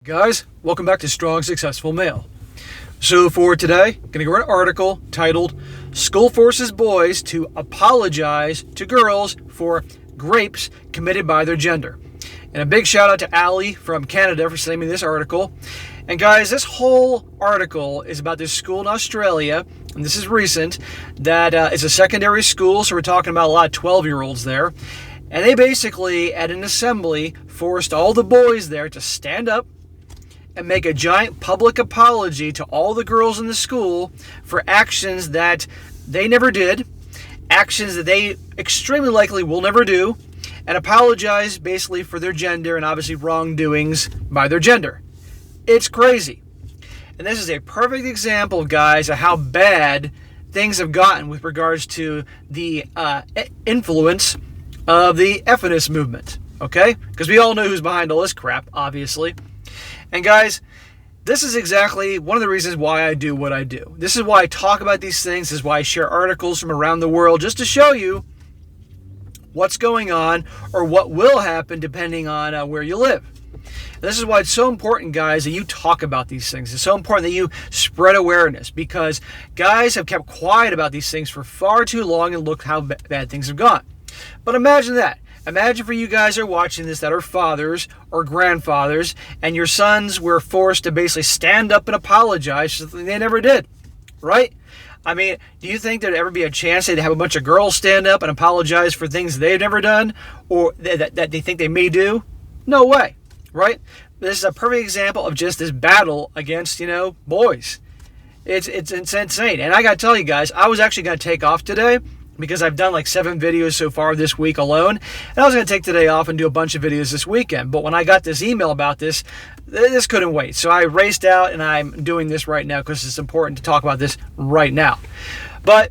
Guys, welcome back to Strong Successful Male. So for today, I'm going to go over an article titled School Forces Boys to Apologize to Girls for Grapes Committed by Their Gender. And a big shout out to Allie from Canada for sending me this article. And guys, this whole article is about this school in Australia, and this is recent, that is a secondary school, so we're talking about a lot of 12-year-olds there. And they basically, at an assembly, forced all the boys there to stand up and make a giant public apology to all the girls in the school for actions that they never did, actions that they extremely likely will never do, and apologize basically for their gender and obviously wrongdoings by their gender. It's crazy. And this is a perfect example, guys, of how bad things have gotten with regards to the influence of the feminist movement, okay? Because we all know who's behind all this crap, obviously. And guys, this is exactly one of the reasons why I do what I do. This is why I talk about these things. This is why I share articles from around the world, just to show you what's going on or what will happen depending on where you live. And this is why it's so important, guys, that you talk about these things. It's so important that you spread awareness, because guys have kept quiet about these things for far too long, and look how bad things have gone. But imagine that. Imagine for you guys who are watching this that are fathers or grandfathers, and your sons were forced to basically stand up and apologize for something they never did, right? I mean, do you think there'd ever be a chance they'd have a bunch of girls stand up and apologize for things they've never done or that they think they may do? No way, right? This is a perfect example of just this battle against, boys. It's insane. And I got to tell you guys, I was actually going to take off today, because I've done like 7 videos so far this week alone. And I was going to take today off and do a bunch of videos this weekend. But when I got this email about this couldn't wait. So I raced out, and I'm doing this right now because it's important to talk about this right now. But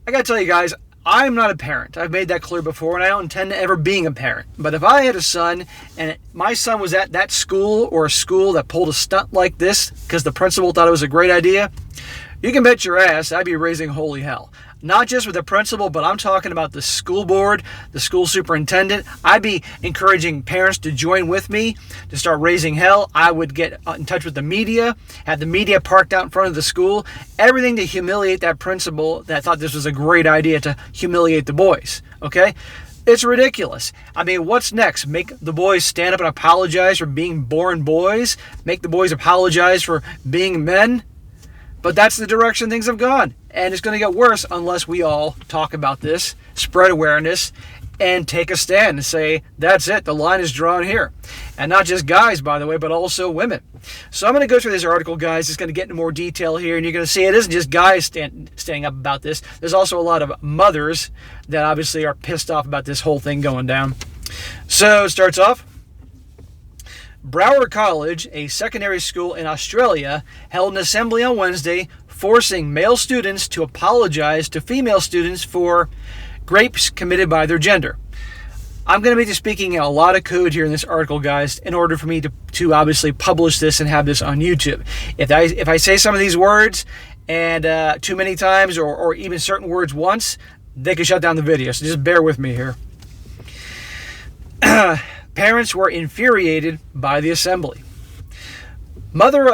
I got to tell you guys, I'm not a parent. I've made that clear before, and I don't intend to ever being a parent. But if I had a son, and my son was at that school or a school that pulled a stunt like this because the principal thought it was a great idea, you can bet your ass I'd be raising holy hell. Not just with the principal, but I'm talking about the school board, the school superintendent. I'd be encouraging parents to join with me to start raising hell. I would get in touch with the media, have the media parked out in front of the school, everything to humiliate that principal that thought this was a great idea to humiliate the boys, okay? It's ridiculous. I mean, what's next? Make the boys stand up and apologize for being born boys? Make the boys apologize for being men? But that's the direction things have gone. And it's going to get worse unless we all talk about this, spread awareness, and take a stand and say, that's it, the line is drawn here. And not just guys, by the way, but also women. So I'm going to go through this article, guys. It's going to get into more detail here, and you're going to see it isn't just guys standing up about this. There's also a lot of mothers that obviously are pissed off about this whole thing going down. So it starts off. Broward College, a secondary school in Australia, held an assembly on Wednesday forcing male students to apologize to female students for grapes committed by their gender. I'm going to be speaking a lot of code here in this article, guys, in order for me to obviously publish this and have this on YouTube. If I say some of these words and too many times or even certain words once, they can shut down the video. So just bear with me here. Parents were infuriated by the assembly. Mother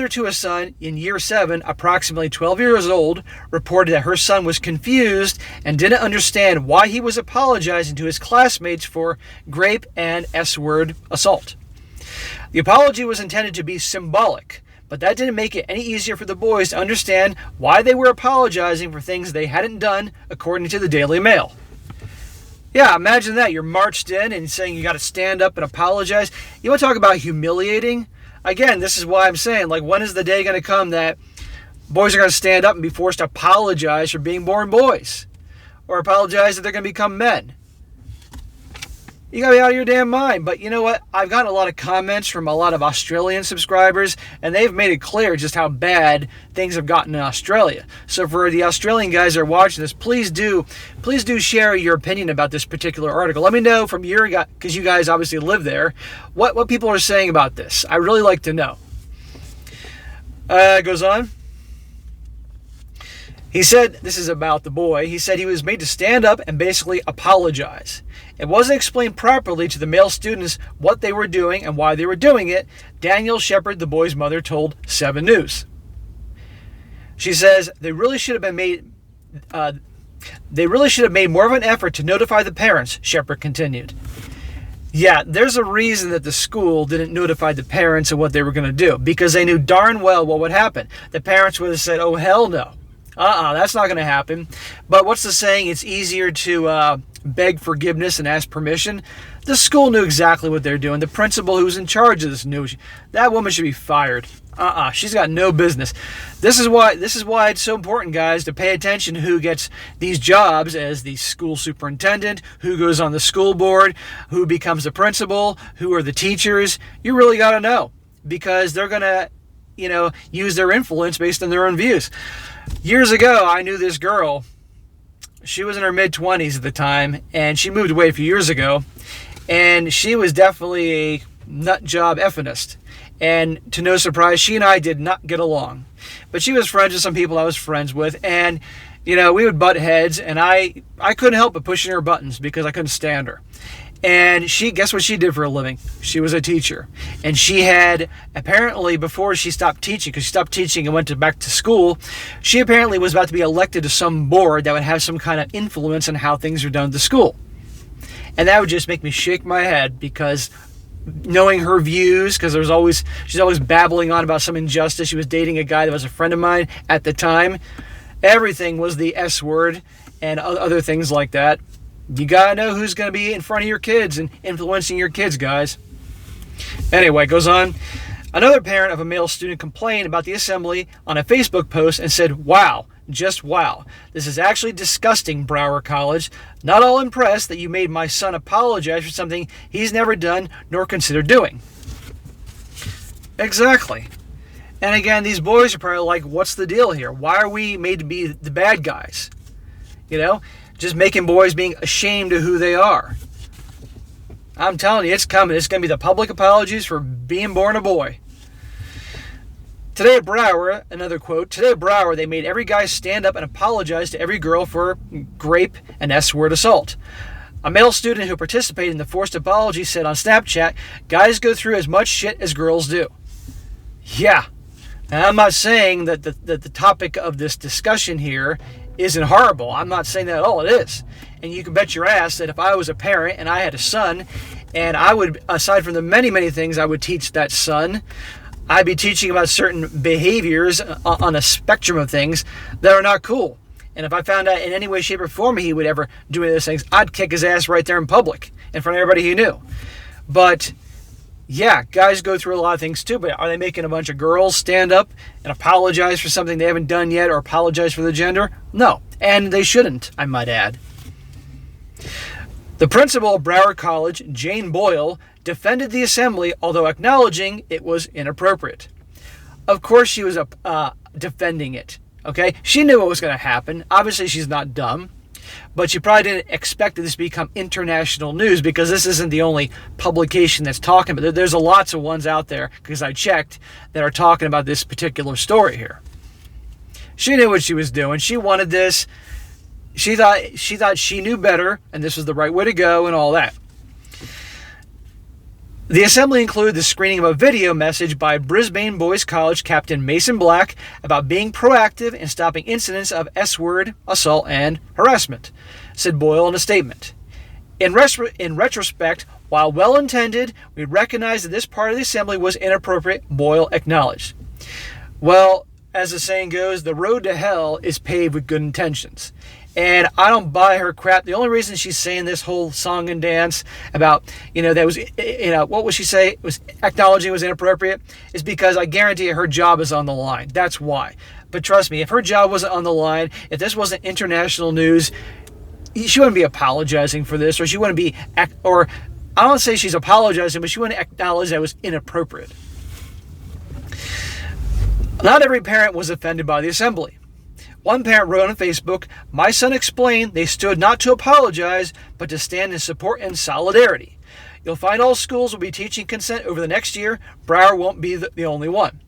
to a son in year 7, approximately 12 years old, reported that her son was confused and didn't understand why he was apologizing to his classmates for grape and S-word assault. The apology was intended to be symbolic, but that didn't make it any easier for the boys to understand why they were apologizing for things they hadn't done, according to the Daily Mail. Yeah, imagine that. You're marched in and saying you got to stand up and apologize. You want to talk about humiliating? Again, this is why I'm saying, when is the day going to come that boys are going to stand up and be forced to apologize for being born boys? Or apologize that they're going to become men? You got to be out of your damn mind. But you know what? I've gotten a lot of comments from a lot of Australian subscribers, and they've made it clear just how bad things have gotten in Australia. So for the Australian guys that are watching this, please do share your opinion about this particular article. Let me know from your, because you guys obviously live there, what people are saying about this. I really like to know. It goes on. He said, this is about the boy, he said he was made to stand up and basically apologize. It wasn't explained properly to the male students what they were doing and why they were doing it, Danielle Shepard, the boy's mother, told 7 News. She says they really should have made more of an effort to notify the parents, Shepard continued. Yeah, there's a reason that the school didn't notify the parents of what they were going to do, because they knew darn well what would happen. The parents would have said, oh, hell no. That's not going to happen. But what's the saying? It's easier to beg forgiveness and ask permission. The school knew exactly what they're doing. The principal who was in charge of this knew. That woman should be fired. She's got no business. This is why it's so important, guys, to pay attention to who gets these jobs as the school superintendent, who goes on the school board, who becomes the principal, who are the teachers. You really got to know, because they're going to, use their influence based on their own views. Years ago, I knew this girl. She was in her mid-20s at the time, and she moved away a few years ago, and she was definitely a nut job effeminist. And to no surprise, she and I did not get along. But she was friends with some people I was friends with, and we would butt heads, and I couldn't help but pushing her buttons because I couldn't stand her. And guess what she did for a living? She was a teacher. And she had, apparently, before she stopped teaching, because she stopped teaching and went back to school, she apparently was about to be elected to some board that would have some kind of influence on how things are done at the school. And that would just make me shake my head, because knowing her views, because she's always babbling on about some injustice. She was dating a guy that was a friend of mine at the time. Everything was the S word and other things like that. You gotta know who's gonna be in front of your kids and influencing your kids, guys. Anyway, goes on. Another parent of a male student complained about the assembly on a Facebook post and said, wow, just wow. This is actually disgusting, Broward College. Not all impressed that you made my son apologize for something he's never done nor considered doing. Exactly. And again, these boys are probably like, what's the deal here? Why are we made to be the bad guys? Just making boys being ashamed of who they are. I'm telling you, it's coming. It's going to be the public apologies for being born a boy. Today at Broward, another quote, today at Broward, they made every guy stand up and apologize to every girl for grape and S-word assault. A male student who participated in the forced apology said on Snapchat, guys go through as much shit as girls do. Yeah. And I'm not saying that the topic of this discussion here isn't horrible. I'm not saying that at all. It is. And you can bet your ass that if I was a parent and I had a son, and I would, aside from the many, many things I would teach that son, I'd be teaching about certain behaviors on a spectrum of things that are not cool. And if I found out in any way, shape, or form he would ever do any of those things, I'd kick his ass right there in public in front of everybody he knew. But yeah, guys go through a lot of things too, but are they making a bunch of girls stand up and apologize for something they haven't done yet or apologize for the gender? No, and they shouldn't, I might add. The principal of Broward College, Jane Boyle, defended the assembly, although acknowledging it was inappropriate. Of course she was defending it, okay? She knew what was going to happen. Obviously she's not dumb. But you probably didn't expect this to become international news, because this isn't the only publication that's talking about it. There's lots of ones out there, because I checked, that are talking about this particular story here. She knew what she was doing. She wanted this. She thought she knew better, and this was the right way to go and all that. The assembly included the screening of a video message by Brisbane Boys College Captain Mason Black about being proactive in stopping incidents of S-word, assault, and harassment, said Boyle in a statement. In retrospect, while well-intended, we recognize that this part of the assembly was inappropriate, Boyle acknowledged. Well, as the saying goes, the road to hell is paved with good intentions. And I don't buy her crap. The only reason she's saying this whole song and dance about, that was, what would she say? It was acknowledging it was inappropriate, is because I guarantee you her job is on the line. That's why. But trust me, if her job wasn't on the line, if this wasn't international news, she wouldn't be apologizing for this, or she wouldn't be, or I don't say she's apologizing, but she wouldn't acknowledge that it was inappropriate. Not every parent was offended by the assembly. One parent wrote on Facebook, my son explained they stood not to apologize, but to stand in support and solidarity. You'll find all schools will be teaching consent over the next year. Broward won't be the only one.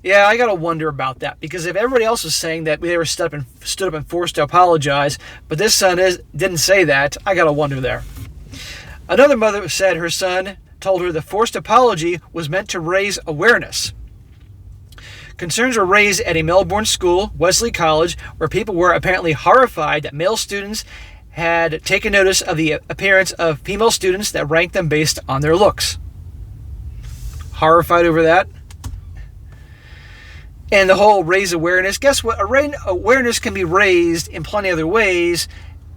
Yeah, I got to wonder about that, because if everybody else was saying that they were stood up and forced to apologize, but this son didn't say that, I got to wonder there. Another mother said her son told her the forced apology was meant to raise awareness. Concerns were raised at a Melbourne school, Wesley College, where people were apparently horrified that male students had taken notice of the appearance of female students that ranked them based on their looks. Horrified over that. And the whole raise awareness. Guess what? Awareness can be raised in plenty of other ways.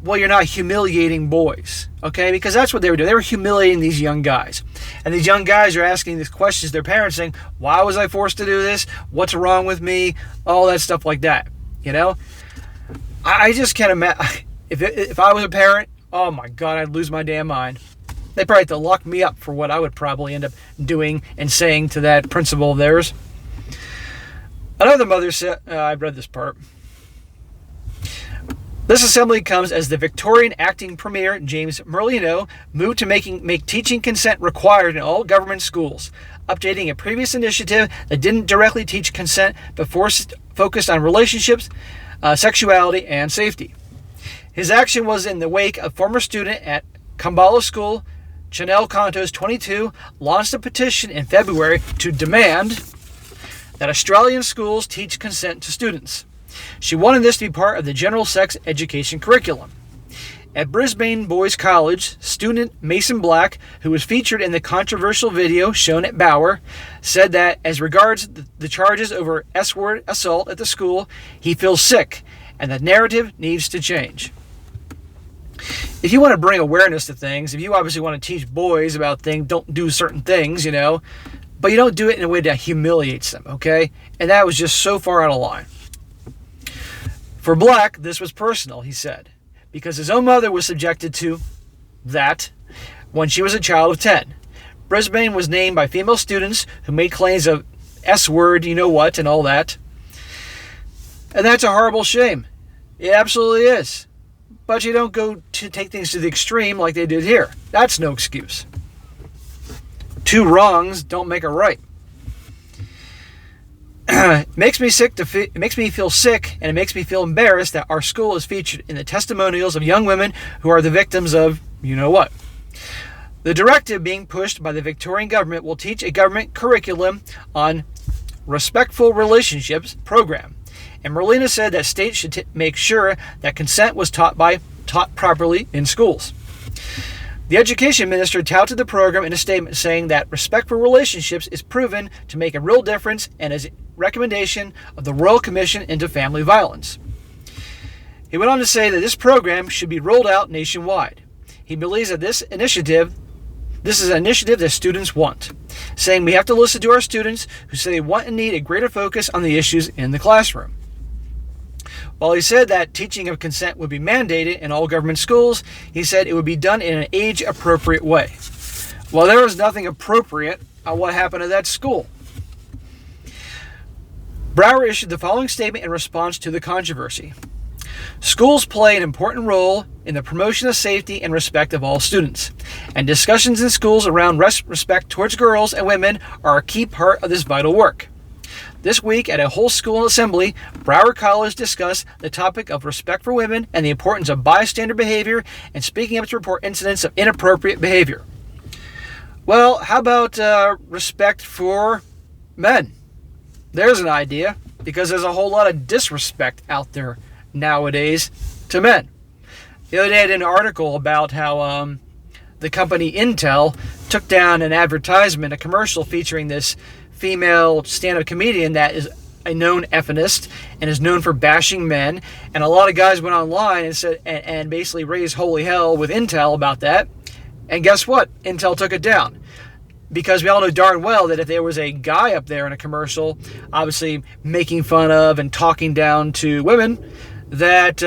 Well, you're not humiliating boys, okay? Because that's what they were doing. They were humiliating these young guys. And these young guys are asking these questions to their parents saying, why was I forced to do this? What's wrong with me? All that stuff like that, you know? I just can't imagine. If I was a parent, oh my God, I'd lose my damn mind. They'd probably have to lock me up for what I would probably end up doing and saying to that principal of theirs. Another mother said, I read this part. This assembly comes as the Victorian acting premier, James Merlino, moved to make teaching consent required in all government schools, updating a previous initiative that didn't directly teach consent but focused on relationships, sexuality, and safety. His action was in the wake of former student at Kambala School, Chanel Contos, 22, launched a petition in February to demand that Australian schools teach consent to students. She wanted this to be part of the general sex education curriculum. At Brisbane Boys College, student Mason Black, who was featured in the controversial video shown at Bauer, said that as regards the charges over S-word assault at the school, he feels sick and the narrative needs to change. If you want to bring awareness to things, if you obviously want to teach boys about things, don't do certain things, you know, but you don't do it in a way that humiliates them, okay? And that was just so far out of line. For Black, this was personal, he said, because his own mother was subjected to that when she was a child of 10. Brisbane was named by female students who made claims of S-word, you know what, and all that. And that's a horrible shame. It absolutely is. But you don't go to take things to the extreme like they did here. That's no excuse. Two wrongs don't make a right. It makes me feel sick, and it makes me feel embarrassed that our school is featured in the testimonials of young women who are the victims of you know what. The directive being pushed by the Victorian government will teach a government curriculum on respectful relationships program. And Merlina said that states should make sure that consent was taught properly in schools. The education minister touted the program in a statement saying that respect for relationships is proven to make a real difference and is a recommendation of the Royal Commission into Family Violence. He went on to say that this program should be rolled out nationwide. He believes that this is an initiative that students want, saying we have to listen to our students who say they want and need a greater focus on the issues in the classroom. While he said that teaching of consent would be mandated in all government schools, he said it would be done in an age-appropriate way. Well, there was nothing appropriate on what happened at that school. Brower issued the following statement in response to the controversy. Schools play an important role in the promotion of safety and respect of all students, and discussions in schools around respect towards girls and women are a key part of this vital work. This week at a whole school assembly, Broward College discussed the topic of respect for women and the importance of bystander behavior and speaking up to report incidents of inappropriate behavior. Well, how about respect for men? There's an idea, because there's a whole lot of disrespect out there nowadays to men. The other day I did an article about how the company Intel took down an advertisement, a commercial featuring this female stand-up comedian that is a known feminist and is known for bashing men. And a lot of guys went online and said and basically raised holy hell with Intel about that. And guess what? Intel took it down. Because we all know darn well that if there was a guy up there in a commercial, obviously making fun of and talking down to women, that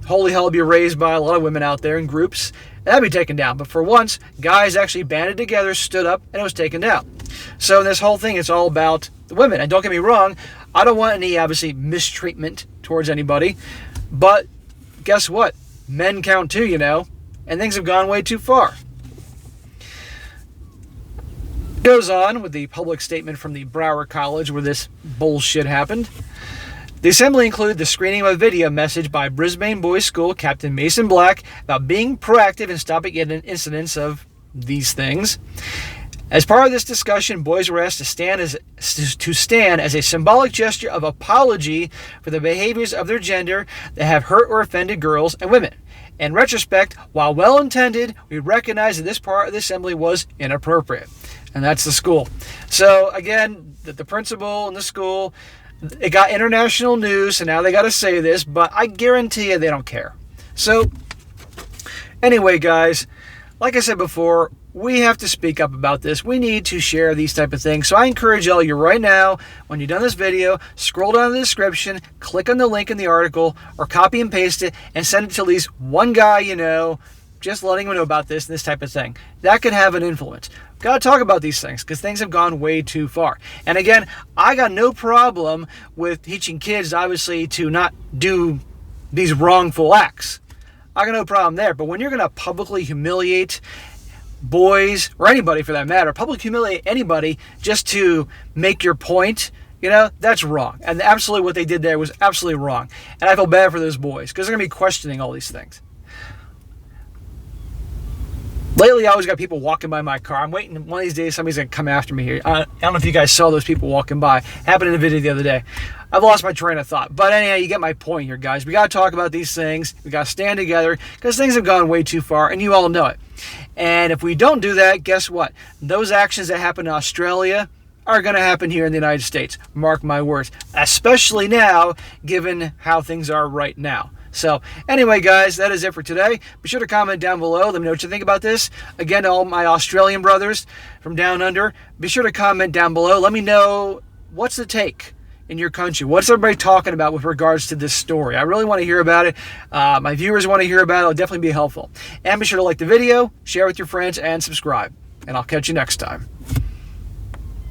holy hell would be raised by a lot of women out there in groups, and that'd be taken down. But for once, guys actually banded together, stood up, and it was taken down. So in this whole thing, it's all about the women. And don't get me wrong, I don't want any, obviously, mistreatment towards anybody. But guess what? Men count too, you know, and things have gone way too far. Goes on with the public statement from the Broward College where this bullshit happened. The assembly included the screening of a video message by Brisbane Boys School Captain Mason Black about being proactive in stopping incidents of these things. As part of this discussion, boys were asked to stand as a symbolic gesture of apology for the behaviors of their gender that have hurt or offended girls and women. In retrospect, while well-intended, we recognize that this part of the assembly was inappropriate. And that's the school. So again, the principal in the school, it got international news, so now they got to say this, but I guarantee you they don't care. So anyway, guys, like I said before, we have to speak up about this. We need to share these type of things. So I encourage all you right now, when you're done this video, scroll down the description, click on the link in the article, or copy and paste it, and send it to at least one guy you know, just letting him know about this and this type of thing. That could have an influence. Got to talk about these things because things have gone way too far. And again, I got no problem with teaching kids, obviously, to not do these wrongful acts. I got no problem there. But when you're going to publicly humiliate boys, or anybody for that matter, publicly humiliate anybody just to make your point, that's wrong. And absolutely what they did there was absolutely wrong. And I feel bad for those boys because they're going to be questioning all these things. Lately, I always got people walking by my car. I'm waiting. One of these days, somebody's going to come after me here. I don't know if you guys saw those people walking by. Happened in a video the other day. I've lost my train of thought. But anyhow, you get my point here, guys. We got to talk about these things. We got to stand together because things have gone way too far, and you all know it. And if we don't do that, guess what? Those actions that happen in Australia are going to happen here in the United States. Mark my words. Especially now, given how things are right now. So anyway, guys, that is it for today. Be sure to comment down below. Let me know what you think about this. Again, to all my Australian brothers from down under, be sure to comment down below. Let me know what's the take in your country. What's everybody talking about with regards to this story? I really want to hear about it. My viewers want to hear about it. It'll definitely be helpful. And be sure to like the video, share with your friends, and subscribe. And I'll catch you next time.